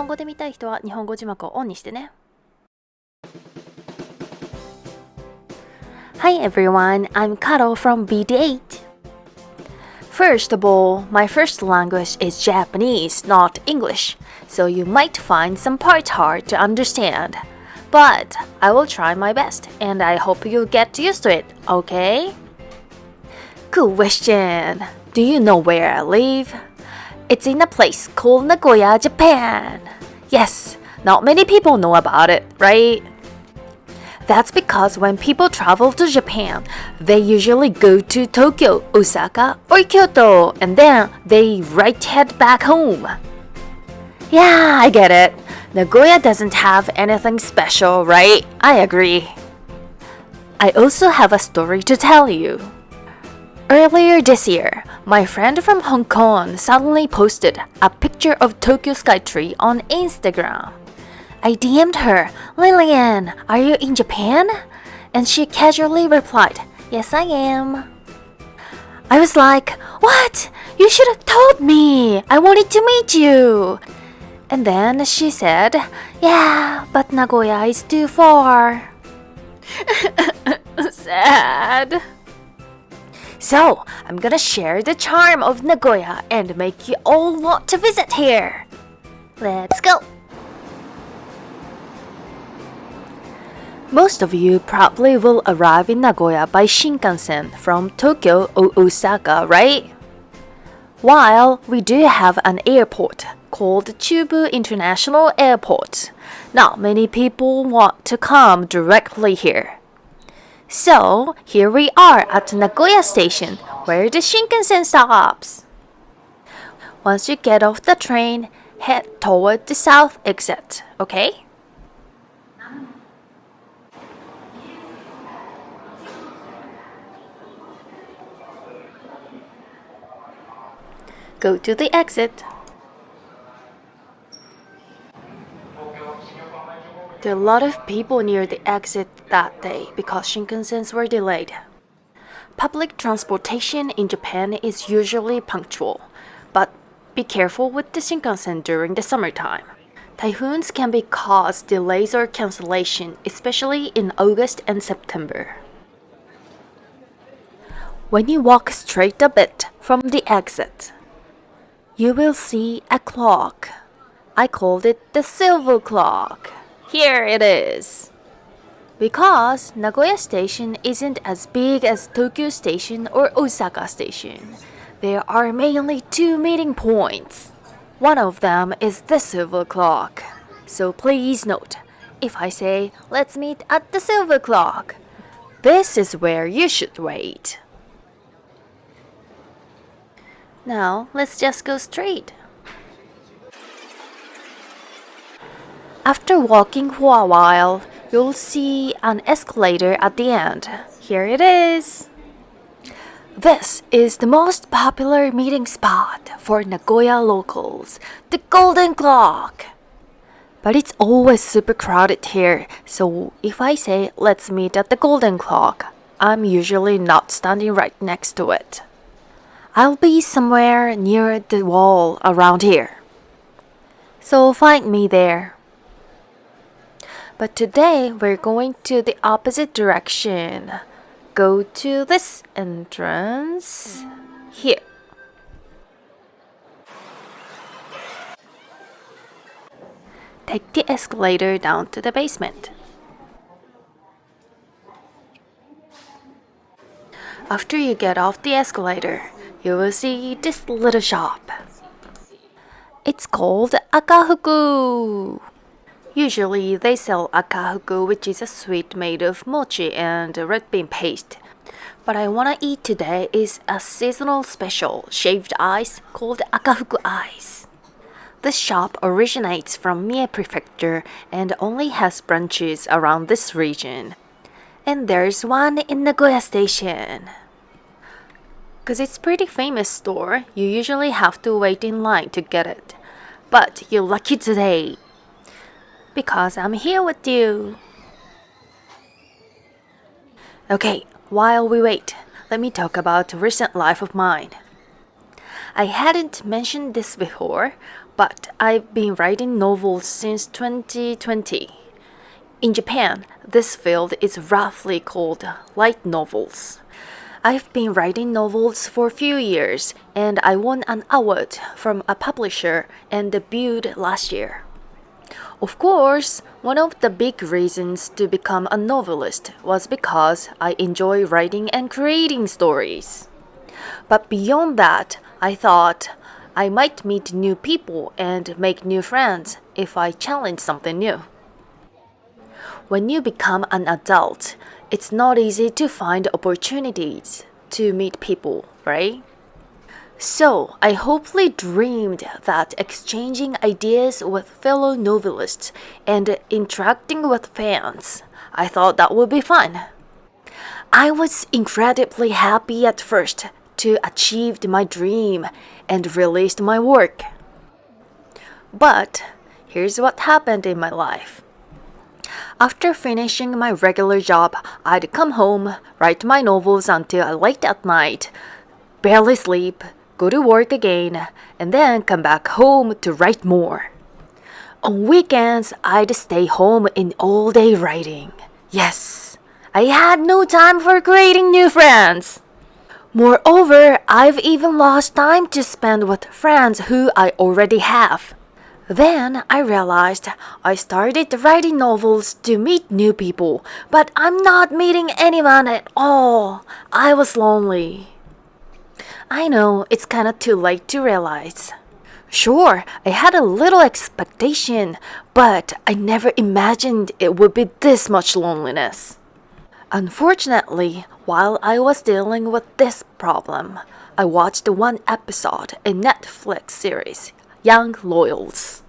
本語で見たい人は日本語字幕をオンにしてね。Hi everyone, I'm Karo from BD8. First of all, my first language is Japanese, not English, so you might find some parts hard to understand. But I will try my best, and I hope you'll get used to it, okay? Question. Do you know where I live? It's in a place called Nagoya, Japan. Yes, not many people know about it, right? That's because when people travel to Japan, they usually go to Tokyo, Osaka, or Kyoto, and then they right head back home. Yeah, I get it. Nagoya doesn't have anything special, right? I agree. I also have a story to tell you. Earlier this year, my friend from Hong Kong suddenly posted a picture of Tokyo Skytree on Instagram. I DM'd her, Lillian, are you in Japan? And she casually replied, Yes, I am. I was like, What? You should have told me. I wanted to meet you. And then she said, Yeah, but Nagoya is too far. Sad. So, I'm gonna share the charm of Nagoya and make you all want to visit here. Let's go! Most of you probably will arrive in Nagoya by Shinkansen from Tokyo or Osaka, right? While we do have an airport called Chubu International Airport, not many people want to come directly here. So, here we are at Nagoya Station, where the Shinkansen stops. Once you get off the train, head toward the south exit, okay? Go to the exit. There are a lot of people near the exit that day because Shinkansens were delayed. Public transportation in Japan is usually punctual, but be careful with the Shinkansen during the summertime. Typhoons can cause delays or cancellation, especially in August and September. When you walk straight a bit from the exit, you will see a clock. I called it the silver clock. Here it is. Because Nagoya Station isn't as big as Tokyo Station or Osaka Station, there are mainly two meeting points. One of them is the silver clock. So please note, if I say, let's meet at the silver clock, this is where you should wait. Now, let's just go straight. After walking for a while, you'll see an escalator at the end. Here it is. This is the most popular meeting spot for Nagoya locals, the Golden Clock. But it's always super crowded here, so if I say let's meet at the Golden Clock, I'm usually not standing right next to it. I'll be somewhere near the wall around here. So find me there. But today we're going to the opposite direction. Go to this entrance here. Take the escalator down to the basement. After you get off the escalator, you will see this little shop. It's called Akahuku. Usually they sell akahuku, which is a sweet made of mochi and red bean paste. What I wanna eat today is a seasonal special shaved ice called Akahuku ice. This shop originates from Mie Prefecture and only has branches around this region. And there's one in Nagoya Station. Cause it's a pretty famous store, you usually have to wait in line to get it. But you're lucky today. Because I'm here with you. Okay, while we wait, let me talk about a recent life of mine. I hadn't mentioned this before, but I've been writing novels since 2020. In Japan, this field is roughly called light novels. I've been writing novels for a few years, and I won an award from a publisher and debuted last year. Of course, one of the big reasons to become a novelist was because I enjoy writing and creating stories. But beyond that, I thought I might meet new people and make new friends if I challenge something new. When you become an adult, it's not easy to find opportunities to meet people, right? So, I hopefully dreamed that exchanging ideas with fellow novelists and interacting with fans, I thought that would be fun. I was incredibly happy at first to achieve my dream and released my work. But here's what happened in my life. After finishing my regular job, I'd come home, write my novels until late at night, barely sleep, go to work again, and then come back home to write more. On weekends, I'd stay home in all-day writing. Yes, I had no time for creating new friends. Moreover, I've even lost time to spend with friends who I already have. Then I realized I started writing novels to meet new people, but I'm not meeting anyone at all. I was lonely. I know it's kind of too late to realize. Sure, I had a little expectation, but I never imagined it would be this much loneliness. Unfortunately, while I was dealing with this problem, I watched one episode in Netflix series, Young Loyals.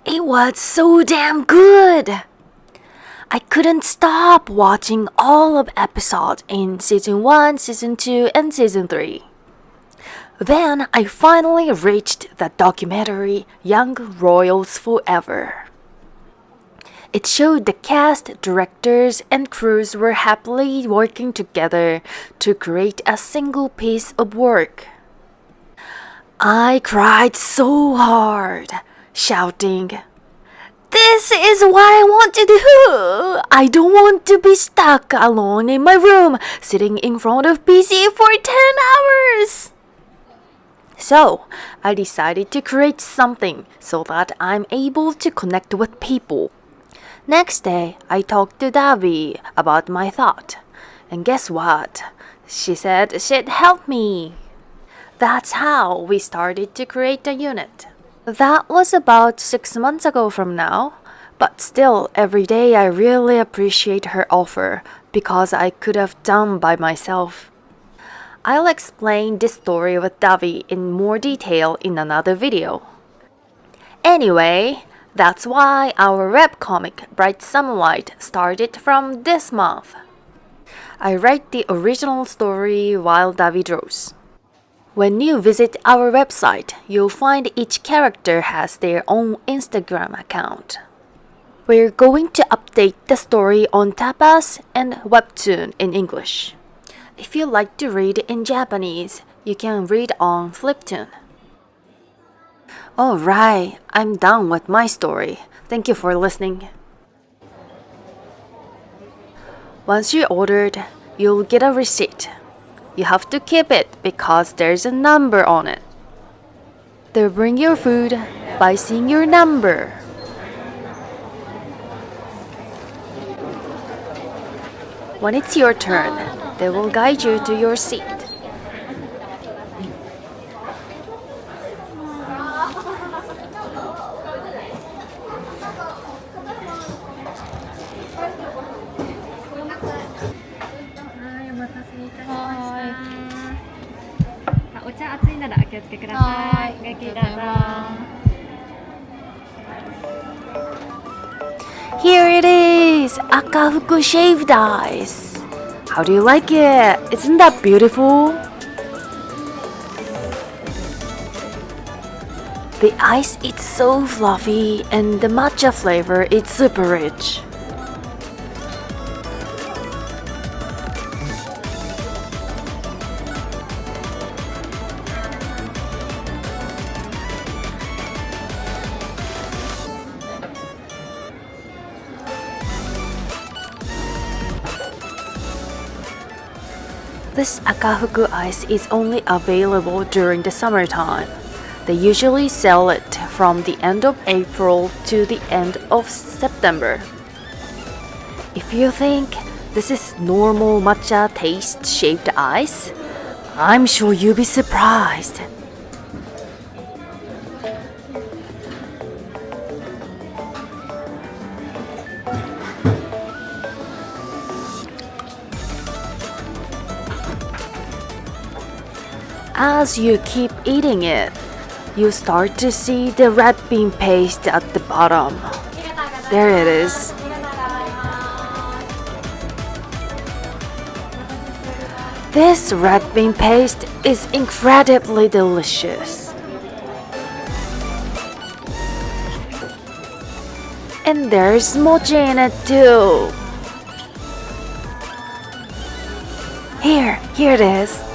It was so damn good! I couldn't stop watching all of episodes in Season 1, Season 2, and Season 3. Then I finally reached the documentary Young Royals Forever. It showed the cast, directors, and crews were happily working together to create a single piece of work. I cried so hard, shouting, "This is what I want to do! I don't want to be stuck alone in my room, sitting in front of PC for 10 hours!" So, I decided to create something so that I'm able to connect with people. Next day, I talked to Davi about my thought. And guess what? She said she'd help me. That's how we started to create a unit. That was about 6 months ago from now. But still, every day I really appreciate her offer because I could have done by myself. I'll explain this story with Davi in more detail in another video. Anyway, that's why our webcomic Bright Sunlight started from this month. I write the original story while Davi draws. When you visit our website, you'll find each character has their own Instagram account. We're going to update the story on Tapas and Webtoon in English. If you like to read in Japanese, you can read on Fliptoon. Alright, I'm done with my story. Thank you for listening. Once you ordered, you'll get a receipt. You have to keep it because there's a number on it. They'll bring your food by seeing your number. When it's your turn, they will guide you to your seat. Here it is! Akahuku Shaved ice! How do you like it? Isn't that beautiful? The ice is so fluffy and the matcha flavor is super rich. This Akahuku ice is only available during the summertime. They usually sell it from the end of April to the end of September. If you think this is normal matcha taste shaved ice, I'm sure you'll be surprised. As you keep eating it, you start to see the red bean paste at the bottom. There it is. This red bean paste is incredibly delicious. And there's mochi in it too. Here it is.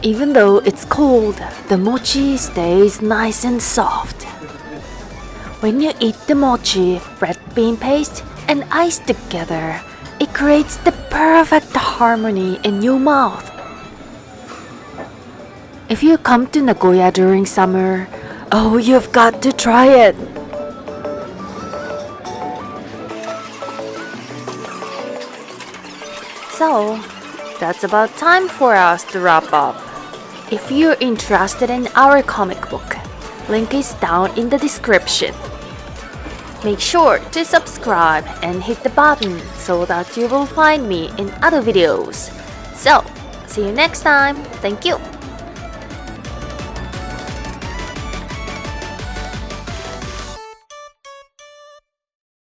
Even though it's cold, the mochi stays nice and soft. When you eat the mochi, red bean paste, and ice together, it creates the perfect harmony in your mouth. If you come to Nagoya during summer, oh, you've got to try it! So, that's about time for us to wrap up. If you're interested in our comic book, link is down in the description. Make sure to subscribe and hit the button so that you will find me in other videos. So, see you next time. Thank you.